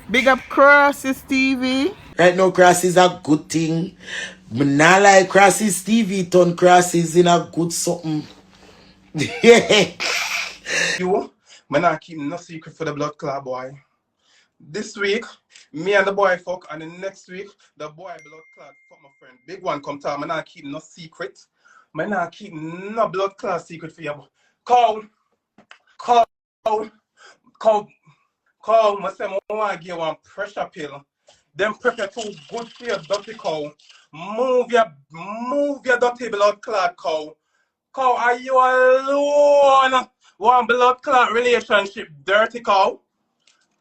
Big up Crosses TV. Right now, Cross is a good thing. Me not like Crosses TV, turn Crosses in a good something. Yeah. You, man, I keep no secret for the blood clot boy. This week, me and the boy fuck, and the next week, the boy blood clot fuck my friend. Big one come to man, I keep no secret. Man, I keep no blood clot secret for you. Cow, cow, cow, cow, I say, I want to give one pressure pill. Them prepare too good for your dirty cow. Move your dirty blood clot cow. Cow, are you alone? One blood clot relationship, dirty cow.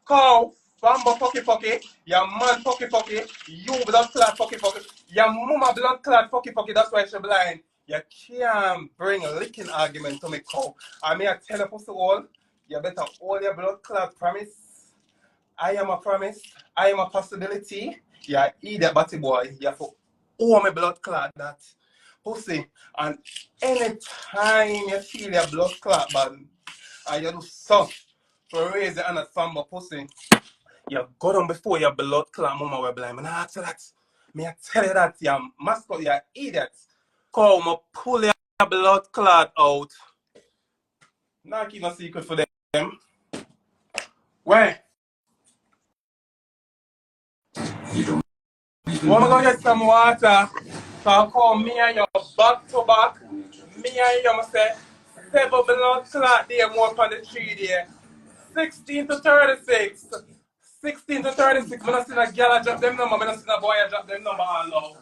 Cow, Bamba fucky, your man fucky, you blood clot fucky, your mama blood clot fucky, that's why she blind. You can't bring a licking argument to me, cow. I mean, I tell you, pussy all, you better hold your blood clot promise. I am a promise, I am a possibility. You idiot batty boy, you have to owe me blood clot that. Pussy, and anytime you feel your blood clot bad, and you do something for raise the hand at Samba pussy, you go down before your blood clot mama will blind. And I ask you that. Me I tell you that, you mascot, you idiot. Come pull your blood clot out. Not keep no secret for them. Where? When we go get some water, so I call me and you back to back. Me and you must say, 7 blood clot there more on the tree there. 16 to 36. 16 to 36. When I see a girl drop them number, when I see a boy drop them number all now.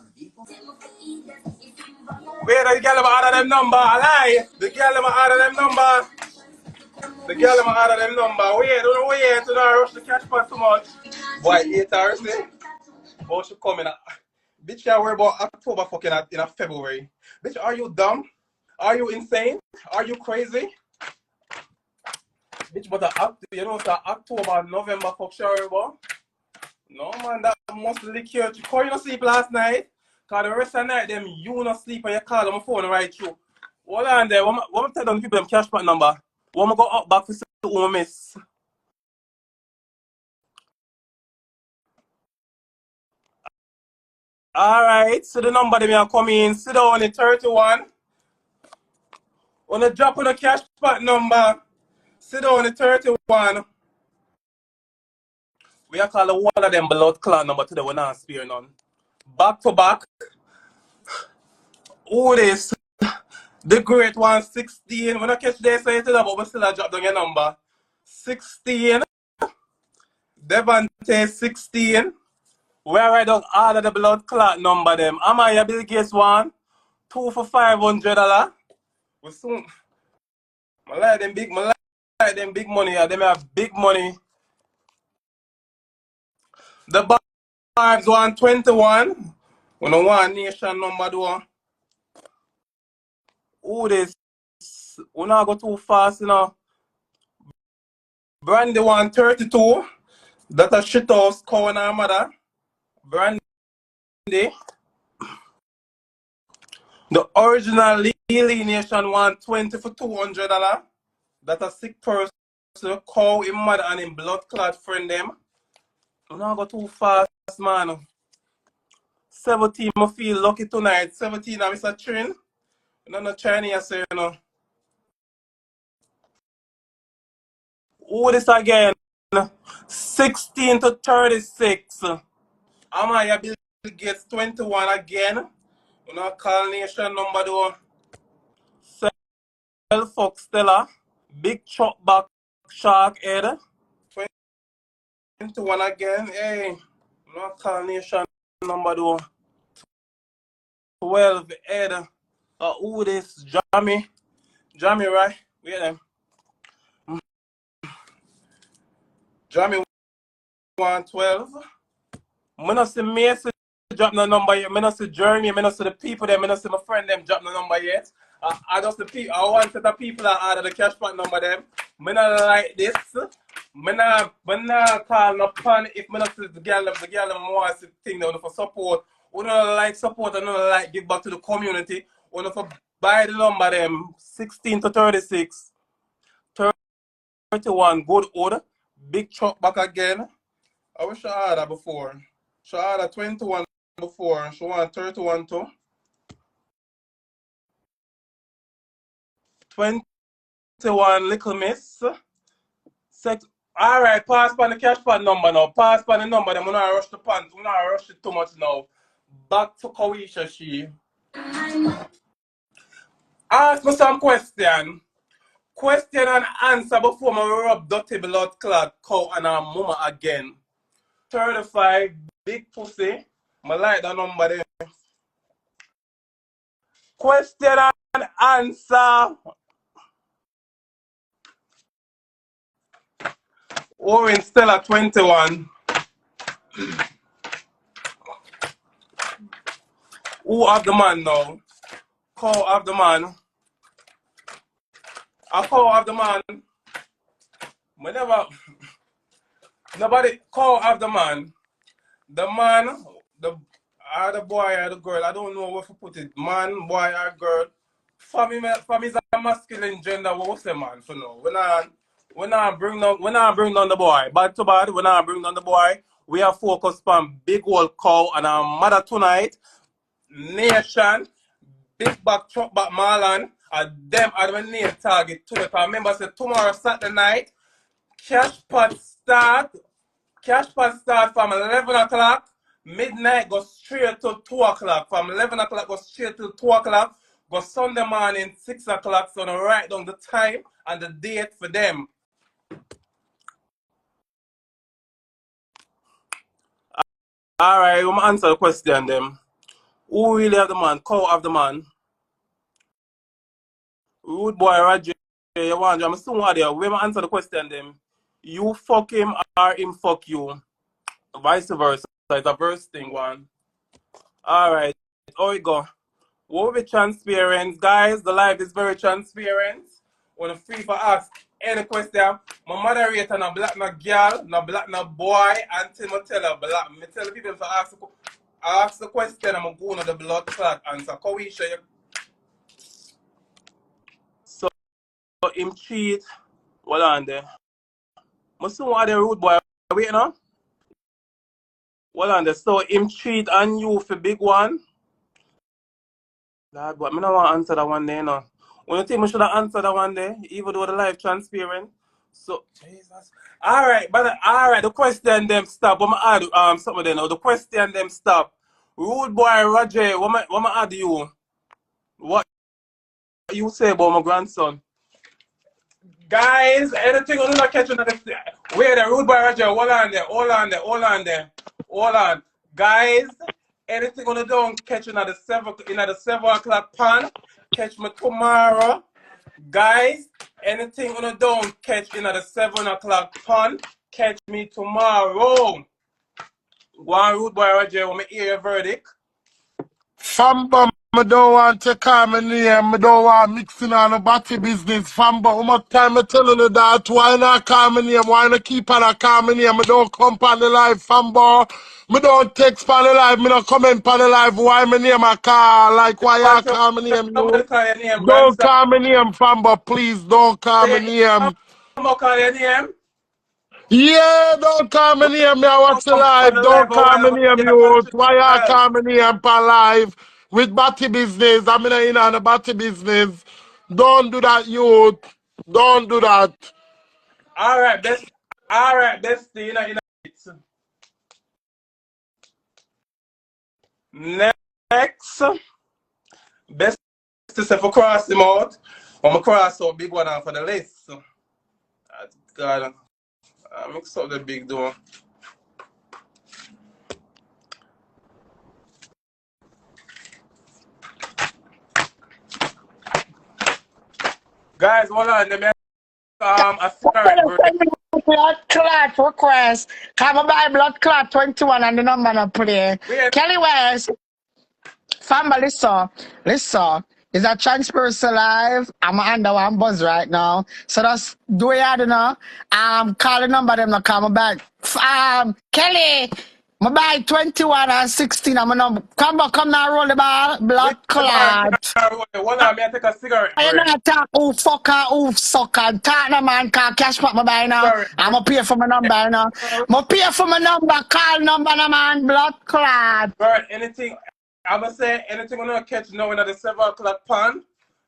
Where the girl out of them number? Lie. The girl out of them number. The girl out of them number. Wait, don't wait to not rush the catch pot too much. Boy, 8 hours, eh? Oh, she coming. Bitch, you worry about October fucking in February. Bitch, are you dumb? Are you insane? Are you crazy? Bitch, but you know, it's October, November, fuck sure about. No, man, that must lick you. How you not sleep last night? Because the rest of the night, them, you not sleep and you call on my phone right through. Hold on there. What am I tell them people them cash back number? What am I go up back to see who I miss? Alright, so the number they may come in. Sit down in 31. On the drop on the cash back number. Sit down in 31. We are calling one of them blood clot number today. We're not spare none. Back to back. Who this? The great one, 16. When I catch this, I tell you about, but still I drop down your number. 16. Devante, 16. Where I write down all of the blood clot number them. Am I a Bill Gates one? 2 for $500. We soon. I like them big money. Them have big money. The Barbs 121. We don't want nation number though. Who this? We not go too fast, you know. Brandy 132. That a shit house cow and her mother. Brandy. The original Lily Nation 120 for $200. That a sick person cow him mother and him blood clot friend them. We not go too fast, man. 17, I feel lucky tonight. 17, I'm Mr. Trin. I'm not Chinese, you know. Who this again? 16 to 36. Am I Bill Gates 21 again? You know, call nation number though. Cell Fox Stella. Big chop back shark head. 21 again. Hey. You know, call nation number though. 12 head. Who this? Jammy, right? Wait them. Jammy 112. I not see Mason drop no number yet. I not see Jeremy. I not see the people there. I not see my friend them drop no number yet. I just the people. I want set of people that added the cash back number them. I not like this. I not call no pan if I not see the girl want to thing they want for support. We don't like support and don't like give back to the community. We don't for buy the number them 16 to 36. 31 good order. Big truck back again. I wish I had that before. She had a 21 before. She want 31 too. 21 little miss. Sex. Alright, pass on the cash pan number now. Pass on the number. Then we not rush the pants. We not rush it too much now. Back to Kowisha she. Ask me some question. Question and answer before I rub dirty blood clot cow and her mama again. 35 big pussy. I like the number there. Question and answer. Owen still at 21. Who have the man now? Cow have the man. A cow have the man. Whenever nobody cow have the man. The man, the boy or the girl, I don't know where to put it. Man, boy or girl. For me is a masculine gender, what we say man for now. When I bring down the boy. Bad to bad, when I bring down the boy, we are focused on Big Old Cow and our mother tonight. Nation, Big Back Truck Back Marlon, and them are the main target tonight. I remember say tomorrow Saturday night, cash pot start from 11 o'clock, midnight go straight to 2 o'clock. From 11 o'clock go straight to 2 o'clock, go Sunday morning 6 o'clock, so I write down the time and the date for them. Alright, I'm gonna answer the question them. Who really have the man? Cow have the man. Rude boy Roger, you want I'm soon out there. We answer the question them. You fuck him or him fuck you. Vice versa. It's a verse thing one. Alright, how we go? We'll be transparent, guys. The live is very transparent. When free for ask any question, my moderator no black no girl, no black no boy, until I tell her black. Me tell people to ask the question, I'm going to the blood clot answer. Kowisha, so him cheat. Hold on there. Must want the rude boy. Wait now. Hold on there. So him cheat on you for big one. Lord, but I don't want to answer that one there, no. When you think I should have answered that one there, even though the live transparent. So, Jesus. Alright, but alright, the question them stop. I'm gonna add something there now. The question them stop. Rude boy Roger, what am I add you? What you say about my grandson? Guys, anything on the catch another. Wait the rude boy Roger, hold on there. Guys, anything on the don't catch another 7 o'clock pan. Catch me tomorrow. Guys, anything on the don't catch another 7 o'clock pan. Catch me tomorrow. Go on, rude boy Roger, when I hear your verdict. Famba, I don't want to call my name. I don't want mixing on the body business. Famba, how much time I telling you that? Why not call my name? Why not keep on a call my name? I don't come on the live, Famba. I don't text on the live. I don't comment on the live. Why my name I call? Like, why you call my name? Nobody You? call your name, Don't grandson. call my name, Famba. Please don't call my name. Don't call your name. Yeah, don't call me name, me I watch the Come on live. the Don't live a call while me ago. name, Yeah, come you. to Why you well. call me name per live? With batty business, I'm in on the batty business. Don't do that, youth. Don't do that. Alright, bestie, Next, best to say for cross him out. I'm gonna cross out big one for the list. God, I mix up the big door. Guys, hold on, let me a cigarette break. Blood clot request. Come by blood clot 21 and the number not play. Wait, Kelly West, family, listen. Is a transparency live? I'm under one buzz right now. So just do it, you know. Call the number them not come back. Kelly. My buy 21 and 16. I'm gonna come back, come now, roll the ball. Which Blood man clot. can't roll? One of me I take a cigarette I break. not talk who fucker, who sucker. Talk no man, can't cash back my buy now. Cigarette I'm break. gonna pay for my number now. I'm pay for my number, call number, no man, blood clot. Bro, anything, I'm gonna say anything I'm gonna catch now in the 7 o'clock pan.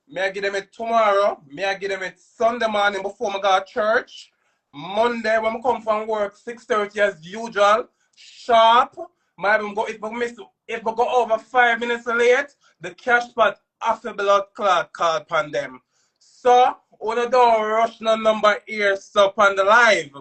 May I give them it tomorrow. May I give them it Sunday morning before I go to church. Monday when I come from work, 6:30 as usual. Sharp. Maybe go if I go over 5 minutes late, the cash pot after blood clot called upon them. So, when don't rush no number here, so on the live.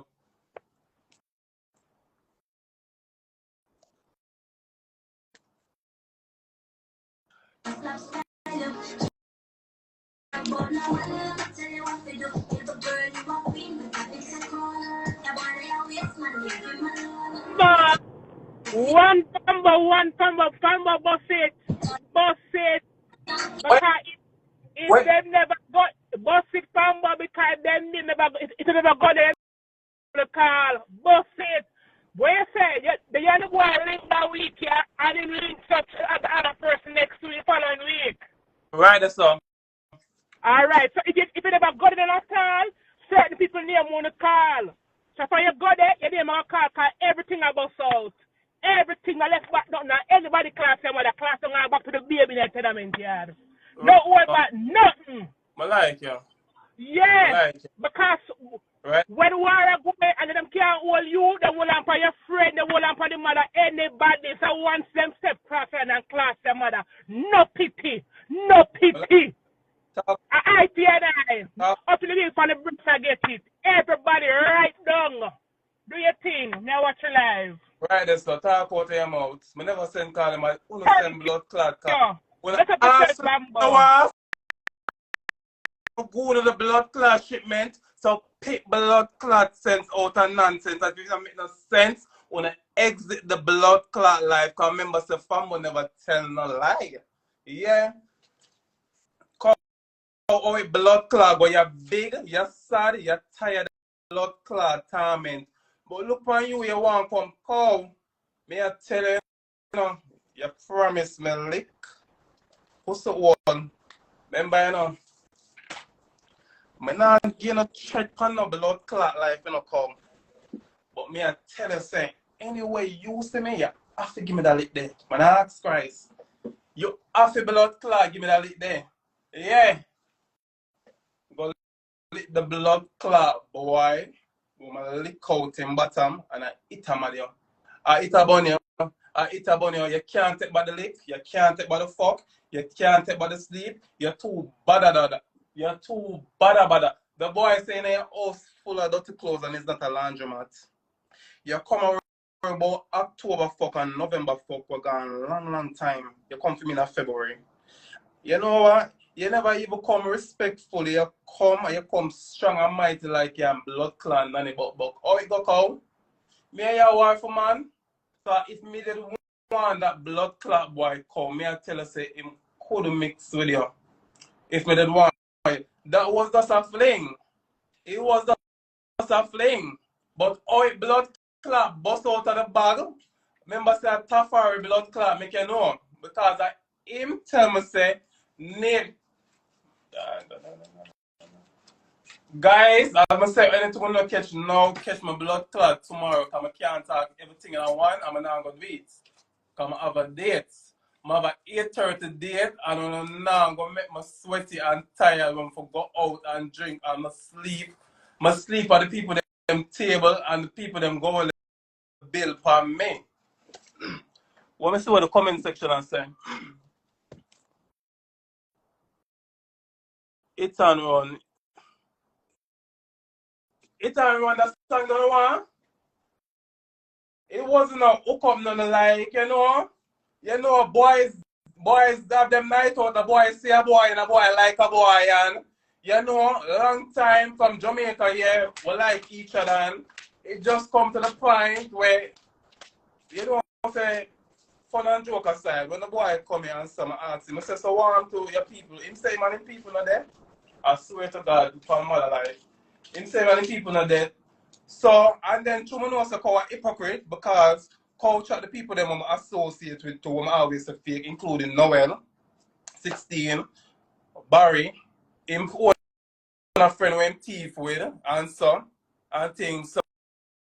But one Famba boss it, Wait, because if wait. they never got boss it Famba because them they never it never got them the call boss it. Boy say the young boy link that week here and then link such the other person next week following week. Right, that's all. Alright, so if you never got it in a call, certain people name on the call. So if you got it, your name on call because everything about out. Everything I left back now. Anybody class them with a class them back to the baby in the tenement yard. No worry about nothing. I like you. I Yes. like you. Because Right? when war go and them can't hold you, they will for your friend, they will for the mother, anybody. So once them step class and class their mother. No pity. No pity. Talk, I and talk. up to the day for the bricks I get it. Everybody right down. Do your thing. Now watch your live. Right, that's all. Talk out of your mouth. I never send call them. I only send blood clot call. Yeah. When Let us I just Bambo. off, go to the blood clot shipment. So pick blood clot sense out of nonsense. That doesn't make no sense. When I exit the blood clot life, because remember, the family never tell no lie. Yeah. Oh, blood clot, but you're big, you're sad, you're tired of blood clot torment. But look on you, you want from cow. Me I tell you, you promise me lick. What's the one? Remember, me not give no check on no blood clot life, come. But me I tell you, say, anyway you see me, you have to give me that lick there. Man, I ask Christ. You have to blood clot, give me that lick there. Yeah. Go lick the blood clot, boy. Go lick out him bottom and I eat him at you. I eat a bunny. You can't take by the lick, you can't take by the fuck, you can't take by the sleep. You're too bad. You're too bad. The boy saying your house full of dirty clothes and it's not a laundromat. You come around about October fuck and November fuck, we're gone long time. You come for me in February. You know what? You never even come respectfully. You come strong and mighty like you're blood clan nanny buck. Oh, it go cow? Me and your wife, man. So if me did want that blood clot boy come, me I tell you say him could mix with you. If me did want it. That was just a fling. It was just a fling. But oh, blood clot bust out of the bag. Remember say a Tafari blood clot make you know. Because him tell me say name. Guys, I'm gonna say anything I'm gonna catch now, catch my blood clot tomorrow. Cause I can't talk everything in one, I'm not gonna do it. Cause I have a date. I have a 8:30 date and I'm gonna make me sweaty and tired when I go out and drink and I sleep. I sleep at the people them table and the people them go on the bill for me. Let me see what the comment section is saying. It's on run. It's on run that song gonna want. It wasn't a hook up none like, boys have them night out, a boy see a boy and a boy like a boy and long time from Jamaica here, we like each other and it just come to the point where say fun and joke aside, when the boy come here and some ask him, I say, so warm to your people. Him say man people not there. I swear to God from mother life. Him say man people not there. So, and then two know say a hypocrite because Coach at the people them I'm associate with too, I'm always a fake, including Noel, 16, Barry, him own a friend when thief with, and so, and things.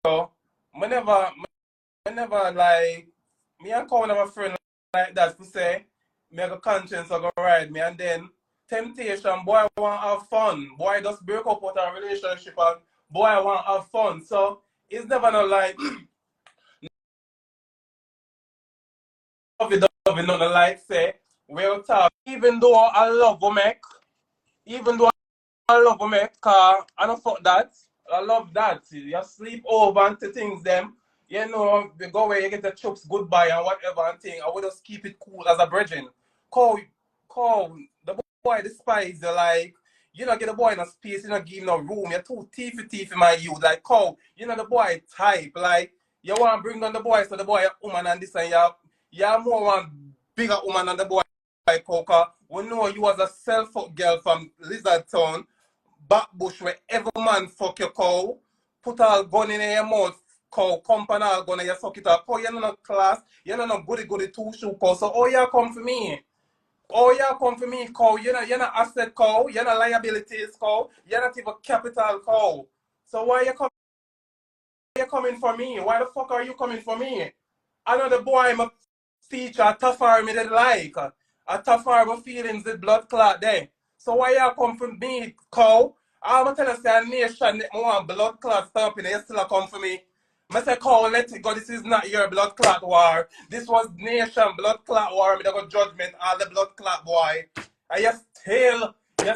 So, I never like, me and Cow have a friend like that to say, me have a conscience of go ride me, and then temptation, boy want to have fun. Boy just break up with a relationship and boy want to have fun. So, it's never no like, lovey, nothing like say, we'll talk. Even though I love women, even though I love women, cause I don't fuck that. I love that. You sleep over into things them. You know, you go where you get the chips goodbye and whatever and thing. I would just keep it cool as a brethren. Call the boy despise you like you know get the boy in a space, you know give him no room. You're too teethy my youth. Like call, you know the boy type. Like you want to bring down the boy so the boy a woman and this and you're more one bigger woman than the boy Coca. We know you was a self-fuck girl from Lizard Town, Backbush where every man fuck your cow, put all gun in your mouth, cow, company all gun and you suck it up. Cow, you're not no class, you're not no goody two-shoe cow. So oh yeah come for me. Oh yeah come for me, cow. You're not asset cow, you're not liabilities cow, you're not even capital cow. So why you coming for me? Why the fuck are you coming for me? I know the boy I'm a teacher, a tougher me did like. A tougher my feelings the blood clot there. So why you come for me, cow? I'm gonna tell you say a nation that want blood clot stopping, you still come for me. I say cow, let it go, this is not your blood clot war. This was nation blood clot war, me got judgment all the blood clot boy. And you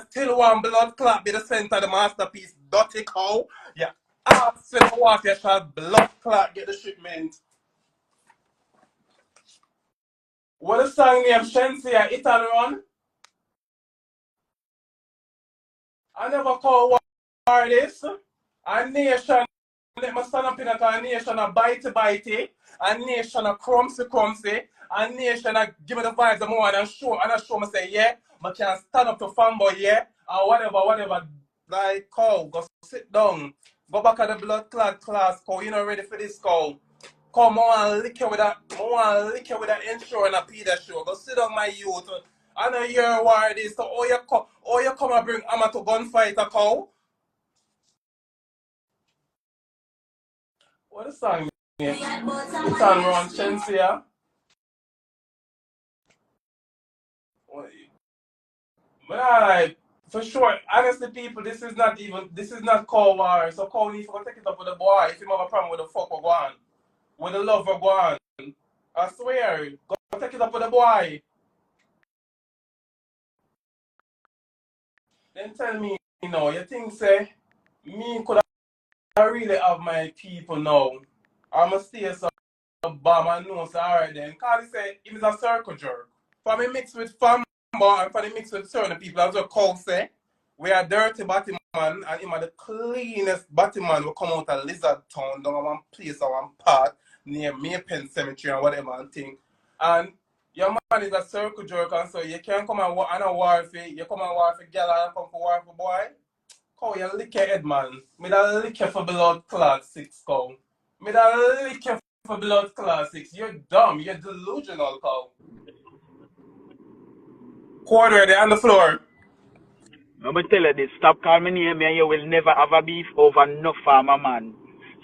still want blood clot be the center of the masterpiece, dirty cow. Yeah. Ask for the water, you shall blood clot get the shipment. What the song name Shensia It and Run? I never call war this. A nation let me stand up in a nation a bitey, a nation a crumsy, a nation a give me the vibes of more and show me say yeah, I can stand up to fanboy yeah, or whatever. Like cow, go sit down. Go back at the blood clot class, cow. You not ready for this cow. Come on, lick you with that intro and a Peter show. Go sit down, my youth. I know you're war this. So you come and bring amateur gunfight a cow. What the song name? It's on Ron Chensia. But I like for sure, honestly people, this is not call war. So call need to take it up with the boy. If you have a problem with the fuck we're going. With the love we're going. I swear. Go take it up with the boy. Then tell me, you think say me could I really have my people now. I'ma stay so bomb and know so alright then. Cause he say he is a circle jerk. For me mix with Famba and for me mix with certain people as well Cow say. We are dirty Batman and him are the cleanest Batman will come out of Lizard Town down one place or one part near Maypen Cemetery and whatever and thing. And your man is a circle jerk and so you can't come and a war for you come and war for girl and come for war for boy. Cow, you lick your head, man. Me da lick you for blood class 6, cow. Me da lick you for blood class 6. You're dumb. You're delusional, cow. Quarter there on the floor. I'm gonna tell you this, stop calling me name and you will never have a beef over no farmer man.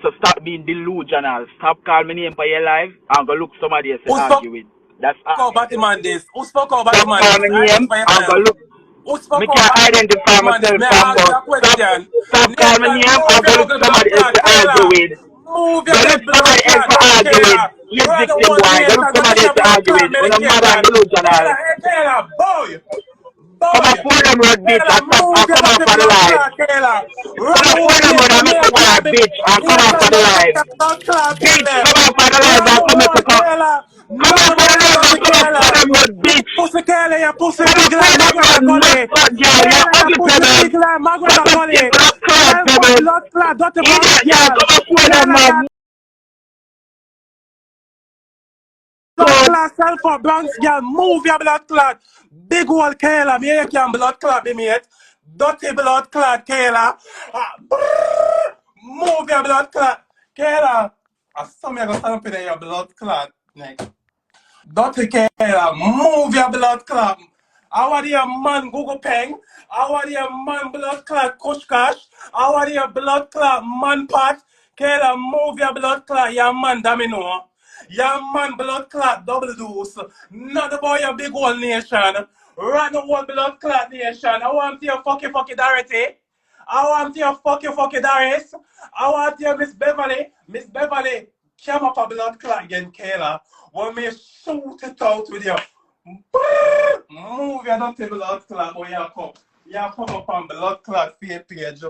So stop being delusional. Stop calling me name for your life and go look somebody else to Who spoke argue with. That's all out me tell Batman you. this? Who spoke out Stop Batman calling this? me name Identify and go yourself. look. Who spoke Me out can't identify Batman this? myself May from I ask you but a question? stop calling me Nation, name move and go your look ugly blood somebody else clot, to argue Kayla. with. Move Go your look dead blood somebody else clot, to dirty argue with. Kayla. You You're the victim whole boy. Go nation. look Go somebody take else your to blood argue clot with. On a mad and medication. delusional. Kayla, hey Kayla, boy. Come on, Boy. pull them road bitch Kayla, and stop move and your come off ugly for the blood life. clot, Kayla. Come Run on, pull home them road nation, and make a war bitch and come off for nation, the go take life. your blood clot from Bitch, them. come on for the life Run and come home, to come. Kayla. Come on for the Magwena, life and dirty come on for Kayla. them road, Big bitch. pussy Kayla, your pussy Come on big for like them road, Magwena nut Gully. cut girl. You Kayla, your ugly pussy pebbles. big like Magwena Suck up your Gully. blood clot Self for pebbles. blood clot, dirty bounce Idiot girl, girl. come on for them Kayla, man. your blood Good. clot, self for bounce girl. Move your blood clot. Big old Kayla, me you can blood clot be mate. Dirty blood clot, Kayla. Move your blood clot, Kayla. I saw me gonna stand up in your blood clot next. Dirty Kayla, move your blood clot. I want your man Google Peng. I want your man blood clot Kush Cash. I want your blood clot man pot. Kayla, move your blood clot, your man Domino. Your man blood clot double dose. Not the boy your big old nation. Right now one blood clot nation. I want your fucking dirty. I want your fucking Doris. I want your Miss Beverly. Miss Beverly, come up a blood clot again, Kayla. When me shoot it out with you. Move your dirty blood clot, boy, you come up on blood clot page.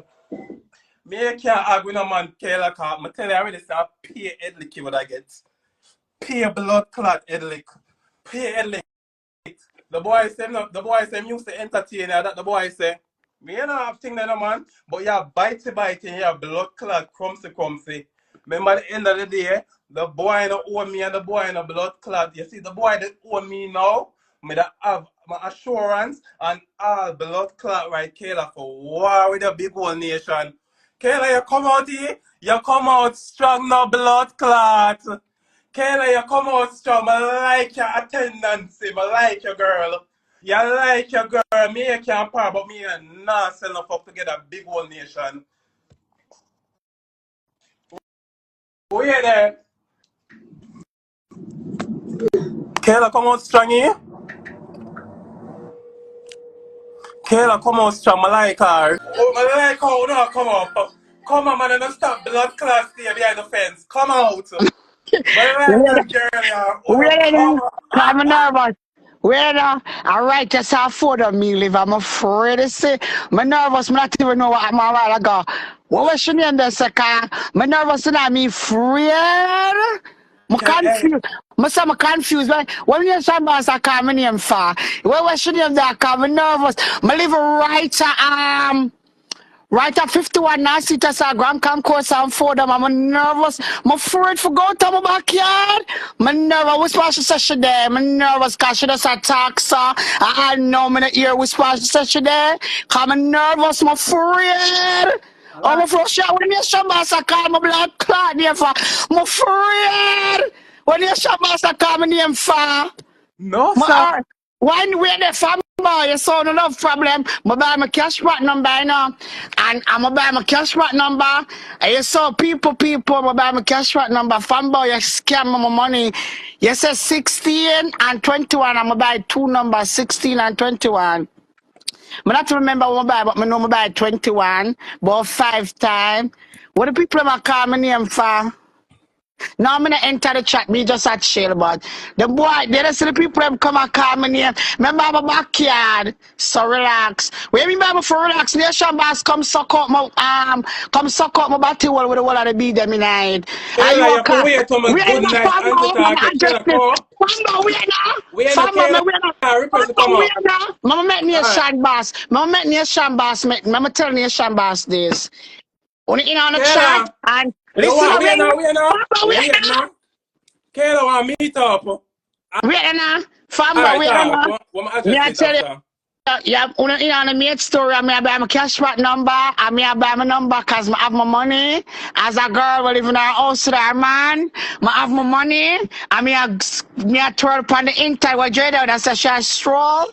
Me can't argue no man, Kayla, cause I tell you already, say I pay head lick what I get. Pay blood clot head lick. Pay head lick. The boy say me used to entertain her, that the boy say, me you know have thing that no man, but you bitey and you blood clot crumbsy. Remember at the end of the day, the boy no owe me and the boy no blood clot. You see the boy that owe me now, me that have my assurance and all blood clot right Kayla for war with the big old nation. Kayla, you come out here, you come out strong no blood clot. Kayla, you come out strong. I like your attendance. I like your girl. You like your girl. Me, you can't par, but me and not sell enough up to get a big old nation. Who you there? Kayla, come out strong here. Kayla, come out strong. I like her. Oh, I like how now come up. Come on, man, and don't stop blood class there behind the fence. Come out. But I like that girl, yeah. Oh, Where come now? on. I'm nervous. Where now? All right, just how food of me live. I'm afraid to say. I'm nervous. I not even know what I'm a while ago. What was she name there, Saka? I'm nervous and I'm afraid. I'm Hey, confused. I'm confused. When you say boss, I call my name for. What was she name there? I'm nervous. I live right right at 51 now, sit as a gram course and for them. I'm nervous. I'm afraid for go to my backyard. I'm nervous. Whisper she said she there. I'm nervous because she just attack, so I know me not hear whisper she said she there. Cause I'm nervous. I'm afraid. I'm what? afraid. When you shop boss, I call my blood clot name for. I'm afraid. When you shop boss, I call my name for. No, My sir. when we the farm boy, you saw no problem. I buy my cash back number, you know, and I'm gonna buy my cash back number. And you saw people, I buy my cash back number. Farm boy, you scam my money. You say 16 and 21. I'm gonna buy two numbers, 16 and 21. I not remember what I buy, but I know I buy 21, but 5 times. What the people ever call my name for? Now I'm gonna enter the chat, me just at chill, but the boy, the rest of the people them come and call me name. Remember my backyard, so relax. When me remember for relax, NationBoss come suck out my come suck out my body wall with the wall of the beat them in night. Are Kayla, you you have to okay? wait till my We ain't good no night farmer, auntie man, talk. address Kayla, this. come. Farmer, we ain't no. We ain't no Farmer, Kayla. we ain't no. Request to come Farmer, we up. ain't no. Mama make Alright. NationBoss. Mama make NationBoss. Mama tell NationBoss this. Only in on the chat Kayla, and you listen want? up, We ain't no, we ain't no. Farmer, we We ain't ain't no. no. Kayla want meet up. Wait now, Famba, Alright, wait talk. now. What my Me address I it tell you, after? yeah, you know, the main story, I mean, I buy my cash back number, I mean, I buy my number because I have my money. As a girl, we live in our house with our man, I have my money, I mean, I throw it upon the internet, what you do, that's a short stroll.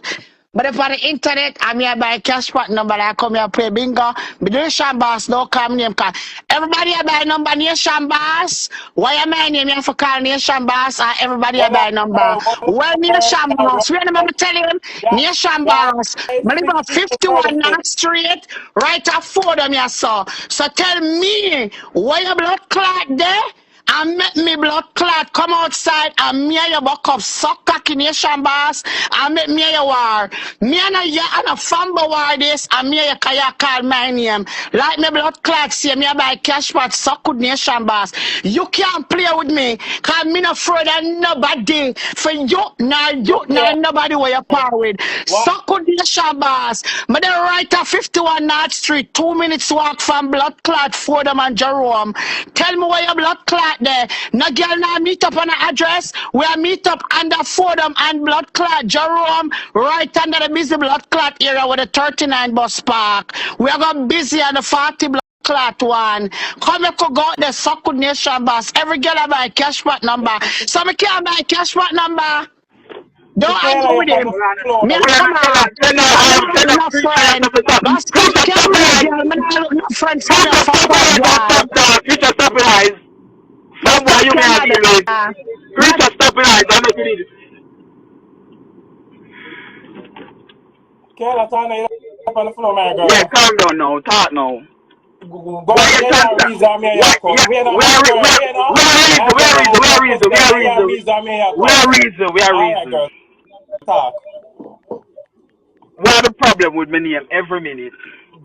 But if on the internet, I mean, I buy a cash back number, I come here play bingo. But NationBoss, don't call me name, cause everybody I buy number NationBoss. Why am I name you for call NationBoss? Everybody I Wow, buy number. wow, Well, wow. NationBoss, we never tell him, Guys, NationBoss. I live on 51 50 North Street, right at Fordham, you saw. So tell me, why your blood clot there? And make me blood clot come outside and me and your buck up suck cock in NationBoss and make me and your war. Me and a fumble war this and me and your kayak call my name. Like me blood clot see me buy cash pot suck with NationBoss. You can't play with me cause me not afraid of nobody. For you, Okay. nobody where you par with. Wow. Suck with NationBoss. Me there right at 51 North Street, 2 minutes walk from blood clot Fordham and Jerome. Tell me where your blood clot there. No girl now meet up on an address. We are meet up under Fordham and blood clot Jerome, right under the busy blood clot area with the 39 bus park. We are going busy on the 40 blood clot one. Come you could go out there, suck with Nation Boss. Every girl I buy cash back number. So me can't buy cash back number. Don't Kayla, argue you're with on the him. floor. Me a Well, come tell her, on. tell her, I don't tell look her, no Christian, friend. But stop Christian, stop calling me it. girl. Me not look no friend from your Christian, fuck stop up it. Don't girl. stop that. Christian, stop it, eyes. But From where stop you may calling me deal with. that. Not Christian, stop it, eyes. I'm not doing it. Kayla, turn it up on the floor, my Yeah, girl. calm down now. Talk now. Go Why on, you yeah, can't yeah, stop? reason me Why? here come. Yeah. Wait no, my girl, wait no. Where I reason? just Where ask reason? you a Where reason? question. Where Yeah, yeah, reason? reason me here Where come. reason? Where Alright, reason? girl, talk. What the problem with my name every minute?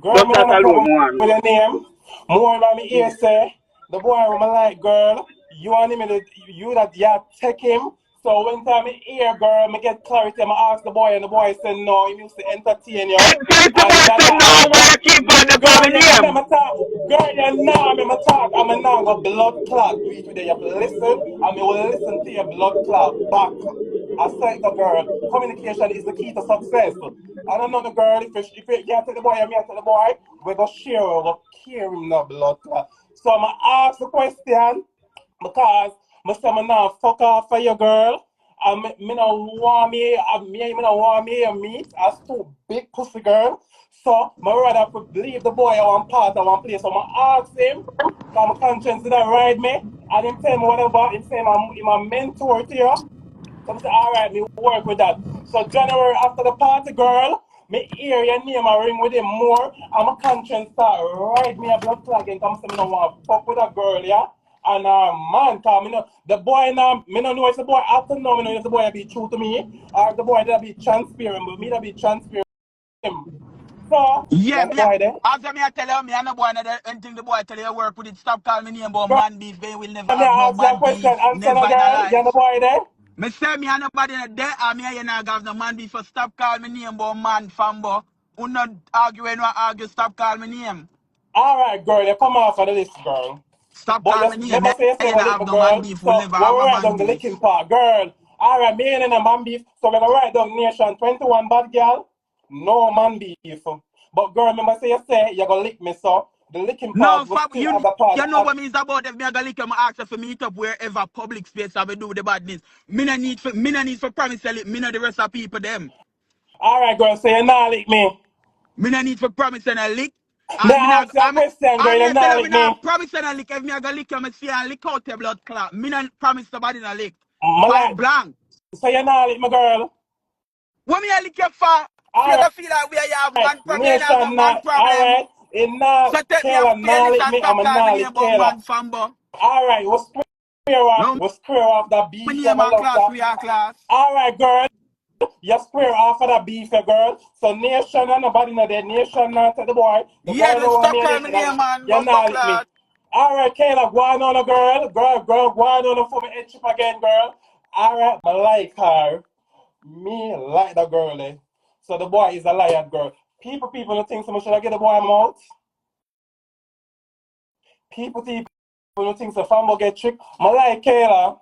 Girl, Just me that not no alone, problem one. with your name. More about me here say, the boy I'm like, girl, you want him to, you that you take him. So when time me here, girl, me get clarity, I ask the boy, and the boy said no, he used to entertain you. And tell the And boy that say no, I why you keep on the girl, family you know name? me talk. Girl, you know me talk. I'm a now go blood clot. You today you have to listen, and me will listen to your blood clot back. I said the girl, communication is the key to success. I don't know the girl, if you can't tell the boy, I mean tell the boy, we go share, we go care him no blood clot. So I'm going to ask the question because I say me now fuck off for your girl. And me no want me no want me a meet as two big pussy girl. So my rather leave the boy I want part of one place. So I ask him, cause my conscience did not ride me, and him tell me whatever, him say I'm a mentor to you. So I say, all right, me work with that. So January after the party, girl, me hear your name and ring with him more, and my conscience start ride me a blood clot and come say me no want to fuck with a girl, yeah. And man, cause me know the boy now, me no know if the boy after now, me know if the boy be true to me or if the boy that be transparent, but me that be transparent with him. So, Yeah, yeah, the me. boy there. After me, I tell you, me and the boy, anything the boy tell you work with it, stop calling me name about Girl, man beef. They will never me have no ask you a man question, beef, answer never no in a girl, yeah, life. the boy there. Me say me and nobody there, and me and you not have no man beef. So stop calling me name about man fambo. Who not argue when we argue, stop calling me name. All right, girl, you come off of the list, girl. Stop But calling you me name. remember Me say you say and you go not lick have my no man girl. beef. We'll So never when have we a write man down the beef. licking part, girl. All right, me and a man beef. So we gonna write down Nation 21 bad girl. No man beef. But girl, remember say you gonna lick me, so the licking No, part will fam, still as a part. you know what means about if me a go lick him ask for meet up wherever public space I will do the badness. Me no need for promise tell it, me know the rest of people them. All right, girl, so you not lick me. Me no need for promise and a lick. Me Me not, ask you a question, girl, I you may tell not you me lick not me. promise and a lick. If me a go lick you, me see and lick out your blood clot. Me no promise somebody a lick. Me Point like, blank. so you not lick me, girl. What me a lick you for? If you All go feel like we have right, man problem, you have a Nation man not. All problem. right, it not So take me off Kayla your not list lick and me. I'm stop a calling me not name lick about Kayla. man fambo. All right, No, we'll square off that my beef, you name my and love class, that. we are class. All right, girl, you square off of that beef, girl. So Nation and nobody know that Nation not to the boy. The Yeah, boy then don't want stop me calling lick me me. name, That man. you Bumbo not lick me. clot. All right, Kayla, go on a girl, go on for me head chip again, girl. All right, I like her. Me like the girl, eh. So the boy is a liar, girl. People don't think so much. Should I get the boy out? People don't think so. Family get tricked. I like Kayla.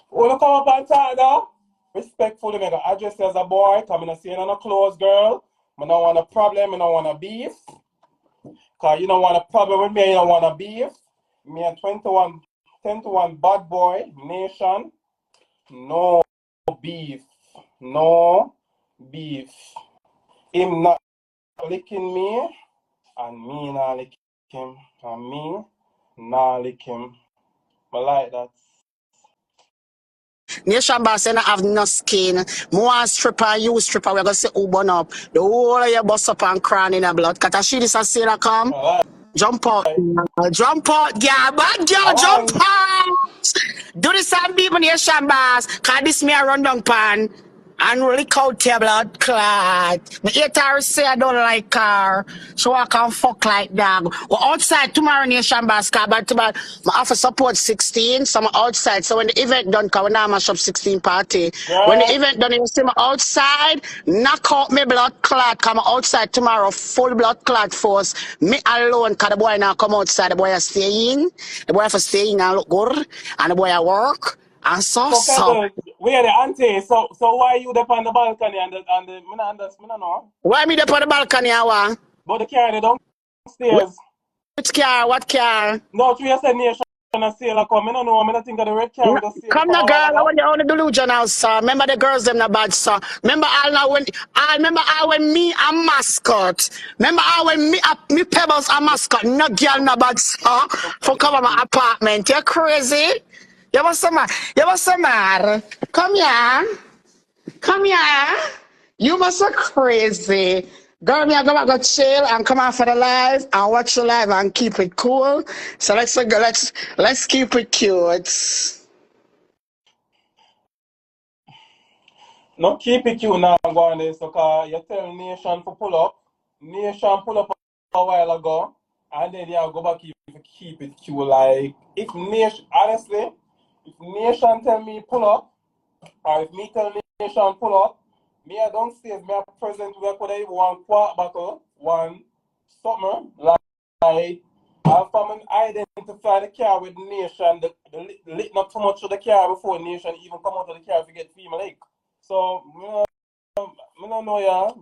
Wanna come up and talk now? Respectfully, me go address you as a boy. Come in and see you on a clothes, girl. I don't want a problem. I don't want a beef. Cause you don't want a problem with me. You don't want a beef. Me and 21, 10 to 1 bad boy nation. No beef. No beef. Him not licking me, and me not lick him, and me not lick him. I like that. Nation boss, you not have no skin. More stripper, you stripper, we're gonna say who burn up. The whole of your bust up and crying in the blood. Cause I see this as sailor come. I Jump out. like. Jump out, girl. Bad I girl, jump want. out. Do the same people Nation boss. Cause this me a run down pan. And lick out your blood clot. Me hate her say I don't like her. So I can fuck like dog. We're outside tomorrow Nation boss. Cause but my offer support 16. So I'm outside. So when the event done, cause we now mash up 16 party. When the Girl, event done, you see me outside, knock out me blood clot. Come outside tomorrow, full blood clot force. Me alone, cause the boy now come outside. The boy a stay in. The boy have to stay in and look good. And the boy a work. And so so. Pebbles, where the auntie? So why you up on the balcony and the me not know. Why me there on the balcony, I want? But the car they downstairs. Which car? What car? No, we are saying Nation and Sailor come. I don't know. I don't think of the red car with the Sailor Come come now, a girl. while I ago. want you on the delusional, sir. Remember the girls them not bad, sir. Remember all now when I remember all when me a mascot. Remember all when me Pebbles a mascot. No girl not bad, sir. For come on my apartment. You crazy? You want some? You want some? Come here. Come here. You must be crazy. Girl, me I go chill and come out for the live and watch the live and keep it cool. So let's keep it cute. No, keep it cute now, go on there. So, you tell Nation to pull up. Nation pull up a while ago. And then you go back keep it cute. Like, if Nation, honestly, if Nation tell me pull up, or if me tell Nation pull up, me I don't say me a present we could have one quart bottle, one something, like, and from identify the car with Nation, the lit not too much of the car before Nation even come out of the car to get female like. So, I don't know, yeah.